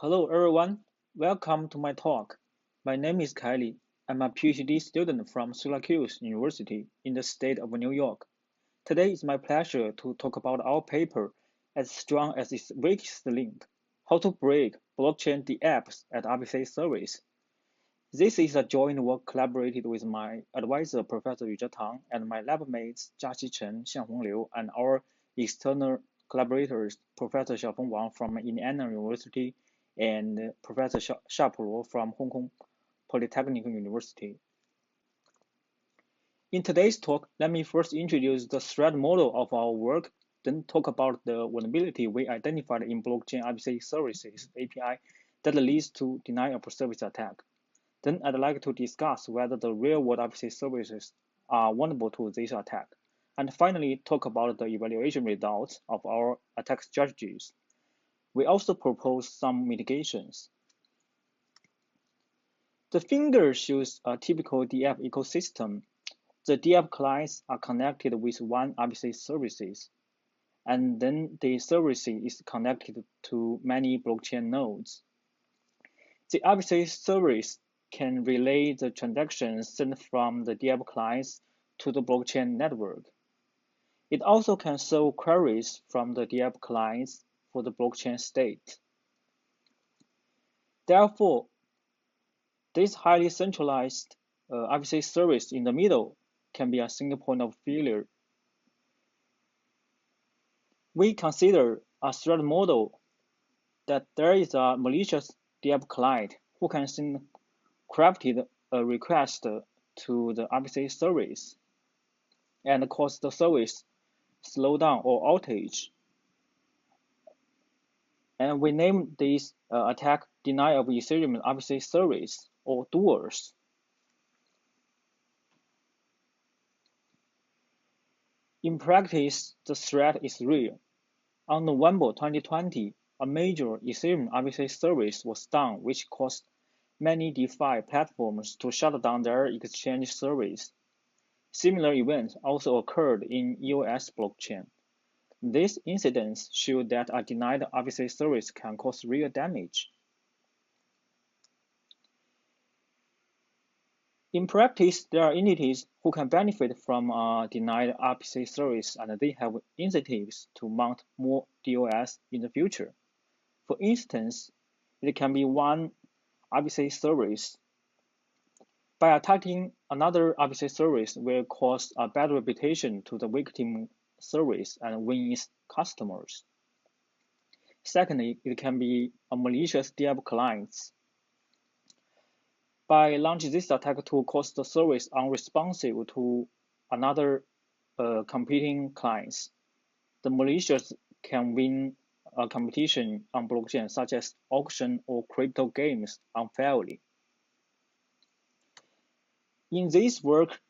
Hello everyone, welcome to my talk. My name is Kylie. I'm a PhD student from Syracuse University in the state of New York. Today it's my pleasure to talk about our paper as strong as its weakest link, how to break blockchain DApps at RPC service. This is a joint work collaborated with my advisor Professor Yuzhe Tang and my lab mates Jiaqi Chen, Xianhong Liu, and our external collaborators Professor Xiaofeng Wang from Indiana University and Professor Sharp Luo from Hong Kong Polytechnic University. In today's talk, let me first introduce the threat model of our work, then talk about the vulnerability we identified in blockchain RPC services API that leads to denial of service attack. Then I'd like to discuss whether the real-world RPC services are vulnerable to this attack, and finally talk about the evaluation results of our attack strategies. We also propose some mitigations. The figure shows a typical DApp ecosystem. The DApp clients are connected with one RPC services, and then the service is connected to many blockchain nodes. The RPC service can relay the transactions sent from the DApp clients to the blockchain network. It also can solve queries from the DApp clients for the blockchain state. Therefore, this highly centralized RPC service in the middle can be a single point of failure. We consider a threat model that there is a malicious DApp client who can send crafted a request to the RPC service and cause the service slowdown or outage. And we name this attack denial of Ethereum RPC service or DApps. In practice, the threat is real. On November 2020, a major Ethereum RPC service was down, which caused many DeFi platforms to shut down their exchange service. Similar events also occurred in EOS blockchain. These incidents show that a denied RPC service can cause real damage. In practice, there are entities who can benefit from a denied RPC service, and they have incentives to mount more DOS in the future. For instance, it can be one RPC service. By attacking another RPC service will cause a bad reputation to the victim service and win its customers. Secondly, it can be a malicious DApp client. By launching this attack to cause the service unresponsive to another competing clients, the malicious can win a competition on blockchain such as auction or crypto games unfairly. In this work,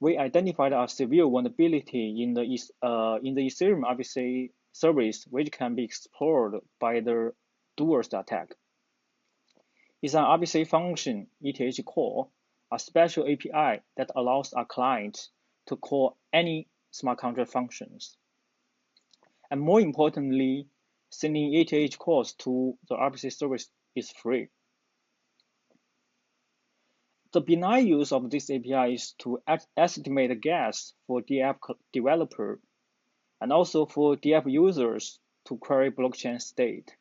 we identified a severe vulnerability in the Ethereum RPC service, which can be explored by the DApps attack. It's an RPC function, ETH call, a special API that allows a client to call any smart contract functions. And more importantly, sending ETH calls to the RPC service is free. The benign use of this API is to estimate gas for DApp developer and also for DApp users to query blockchain state.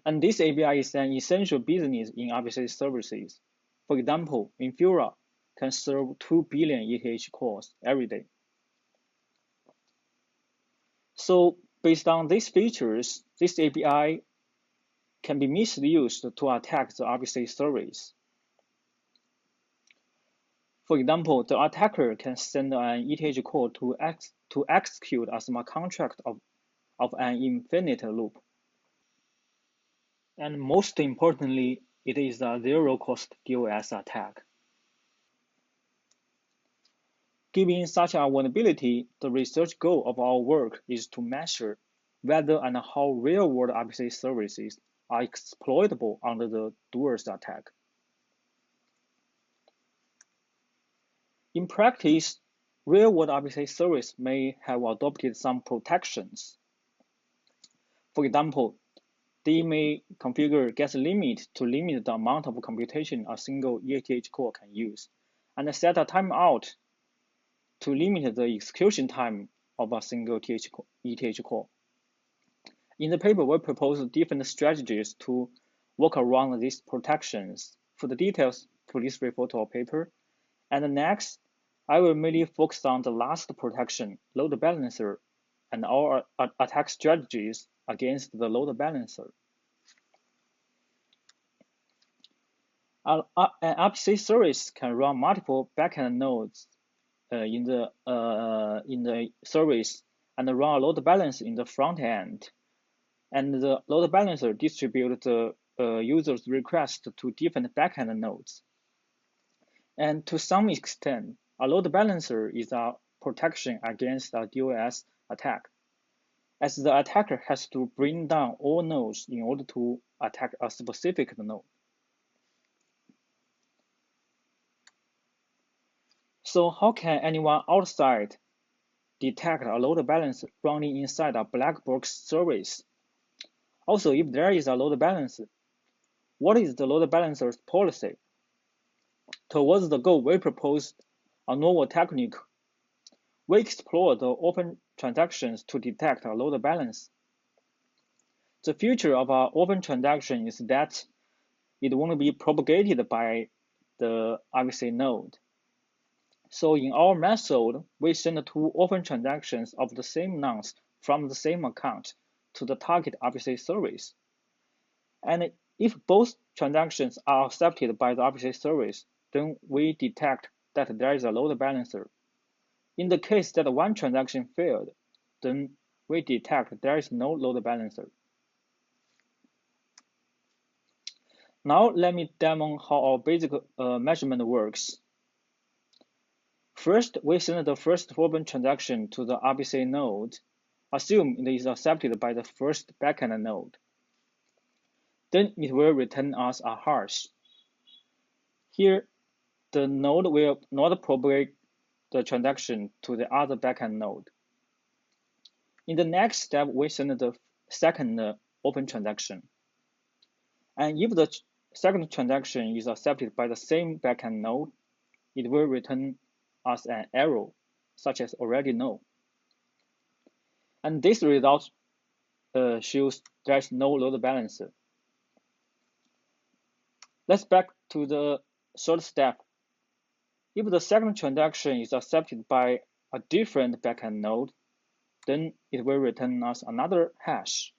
And this API is an essential business in RPC services. For example, Infura can serve 2 billion ETH calls every day. So based on these features, this API can be misused to attack the RPC service. For example, the attacker can send an ETH call to execute a smart contract of an infinite loop. And most importantly, it is a zero-cost DOS attack. Given such a vulnerability, the research goal of our work is to measure whether and how real-world RPC services are exploitable under the DApps attack. In practice, real-world RPC service may have adopted some protections. For example, They may configure guess limit to limit the amount of computation a single ETH core can use, and set a timeout to limit the execution time of a single ETH core. In the paper, we propose different strategies to work around these protections. For the details, please refer to our paper. And next, I will mainly focus on the last protection, load balancer, and our attack strategies against the load balancer. An RPC service can run multiple backend nodes in the service and run a load balancer in the front end. And the load balancer distributes the user's request to different backend nodes. And to some extent, a load balancer is a protection against a DOS attack, as the attacker has to bring down all nodes in order to attack a specific node. So how can anyone outside detect a load balancer running inside a black box service? Also, if there is a load balancer, what is the load balancer's policy? Towards the goal, we proposed a novel technique. We explore the open transactions to detect a load balance. The feature of an open transaction is that it won't be propagated by the RPC node. So in our method, we send two open transactions of the same nonce from the same account to the target RPC service. And if both transactions are accepted by the RPC service, then we detect that there is a load balancer. In the case that one transaction failed, then we detect there is no load balancer. Now let me demo how our basic measurement works. First, we send the first open transaction to the RPC node. Assume it is accepted by the first backend node. Then it will return us a hash. Here, the node will not propagate the transaction to the other backend node. In the next step, we send the second open transaction. And if the second transaction is accepted by the same backend node, it will return us an error, such as already know. And this result shows there is no load balancer. Let's back to the third step. If the second transaction is accepted by a different backend node, then it will return us another hash.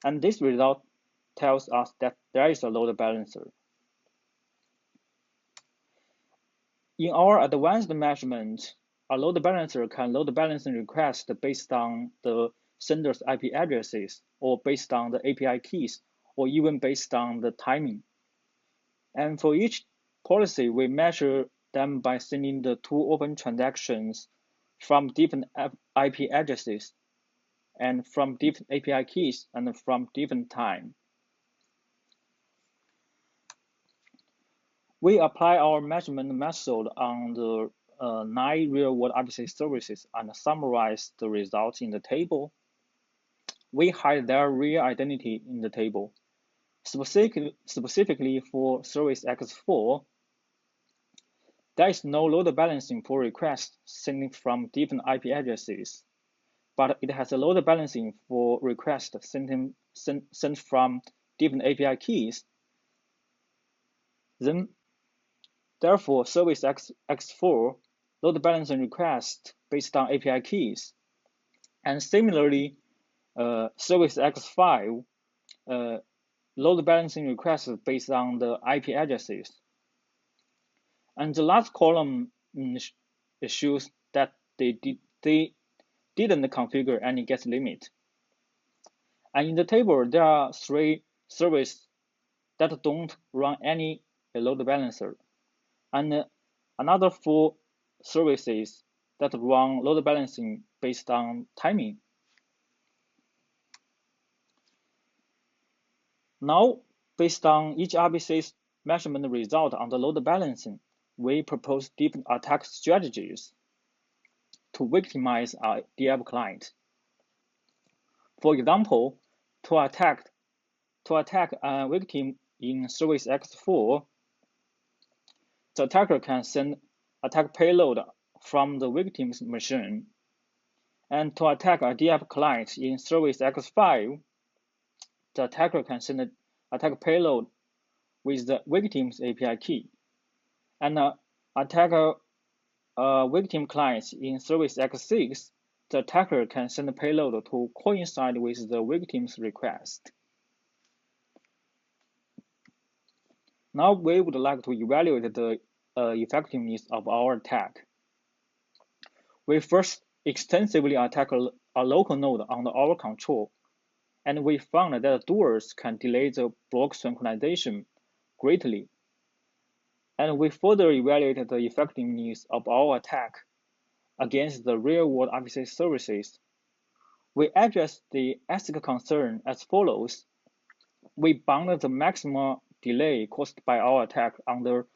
And this result tells us that there is a load balancer. In our advanced measurement, a load balancer can load balancing requests based on the sender's IP addresses, or based on the API keys, or even based on the timing. And for each policy, we measure them by sending the two open transactions from different IP addresses, and from different API keys, and from different time. We apply our measurement method on the 9 real-world RPC services and summarize the results in the table. We hide their real identity in the table. Specifically for service X4, there is no load balancing for requests sending from different IP addresses, but it has a load balancing for requests sent from different API keys. Then, therefore, service X4 load balancing requests based on API keys, and similarly, service X5 load balancing requests based on the IP addresses. And the last column shows that they didn't configure any guess limit. And in the table, there are 3 services that don't run any load balancer, and another 4 services that run load balancing based on timing. Now, based on each RPC's measurement result on the load balancing, we propose different attack strategies to victimize our DApp client. For example, to attack To attack a victim in Service X4, the attacker can send attack payload from the victim's machine. And to attack a DApp client in Service X5, the attacker can send an attack payload with the victim's API key. And attack a victim client in Service X6, the attacker can send a payload to coincide with the victim's request. Now we would like to evaluate the effectiveness of our attack. We first extensively attack a local node under our control, and we found that doers can delay the block synchronization greatly. And we further evaluated the effectiveness of our attack against the real-world RPC services. We addressed the ethical concern as follows. We bound the maximum delay caused by our attack under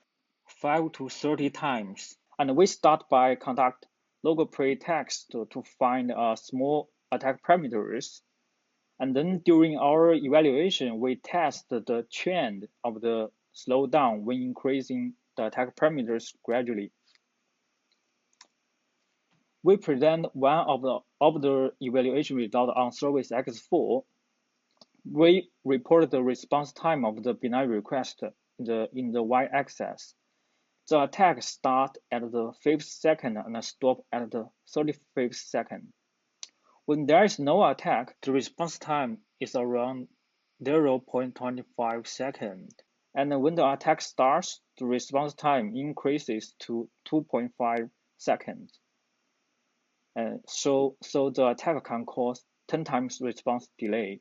5 to 30 times. And we start by conduct local pre-text to find small attack parameters. And then during our evaluation, we test the trend of the slowdown when increasing the attack parameters gradually. We present one of the evaluation results on Service X4. We report the response time of the binary request in the y-axis. The attack starts at the 5th second and stops at the 35th second. When there is no attack, the response time is around 0.25 seconds. And when the attack starts, the response time increases to 2.5 seconds. So the attack can cause 10 times response delay.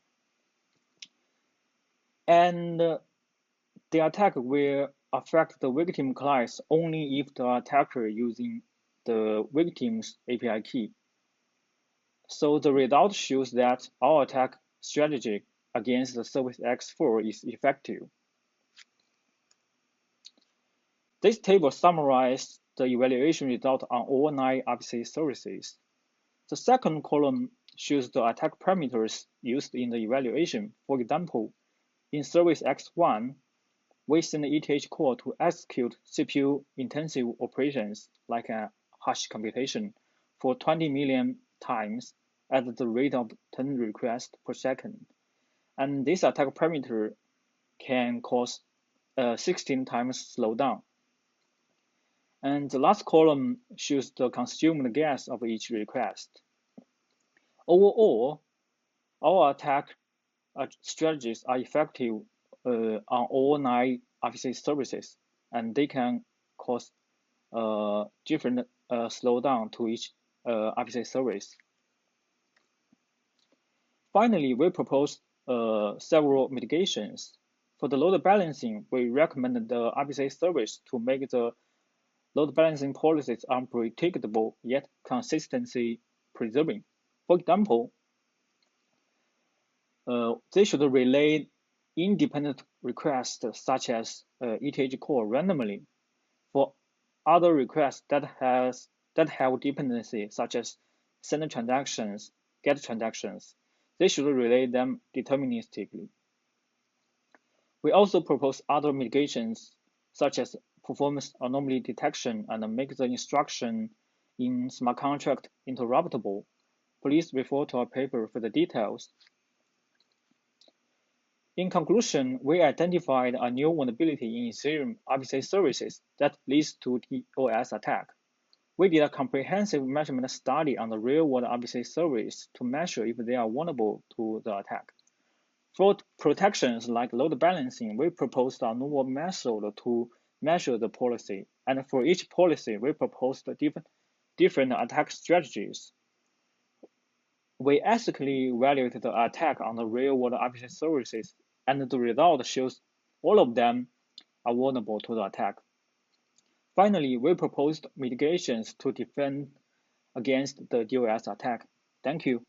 And the attack will affect the victim clients only if the attacker using the victim's API key. So the result shows that our attack strategy against the Service X4 is effective. This table summarizes the evaluation result on all 9 RPC services. The second column shows the attack parameters used in the evaluation. For example, in Service X1, we send the ETH core to execute CPU-intensive operations like a hash computation for 20 million times at the rate of 10 requests per second. And this attack parameter can cause 16 times slowdown. And the last column shows the consumed gas of each request. Overall, our attack strategies are effective on all 9 RPC services, and they can cause different slowdown to each RPC service. Finally, we propose several mitigations. For the load balancing, we recommend the RPC service to make the load balancing policies unpredictable yet consistency preserving. For example, they should relay independent requests such as ETH core randomly. For other requests that have dependency such as send transactions, get transactions, they should relay them deterministically. We also propose other mitigations such as performance anomaly detection and make the instruction in smart contract interruptible. Please refer to our paper for the details. In conclusion, we identified a new vulnerability in Ethereum RPC services that leads to DOS attack. We did a comprehensive measurement study on the real-world RPC service to measure if they are vulnerable to the attack. For protections like load balancing, we proposed a novel method to measure the policy, and for each policy, we proposed different attack strategies. We ethically evaluated the attack on the real-world RPC services, and the result shows all of them are vulnerable to the attack. Finally, we proposed mitigations to defend against the DOS attack. Thank you.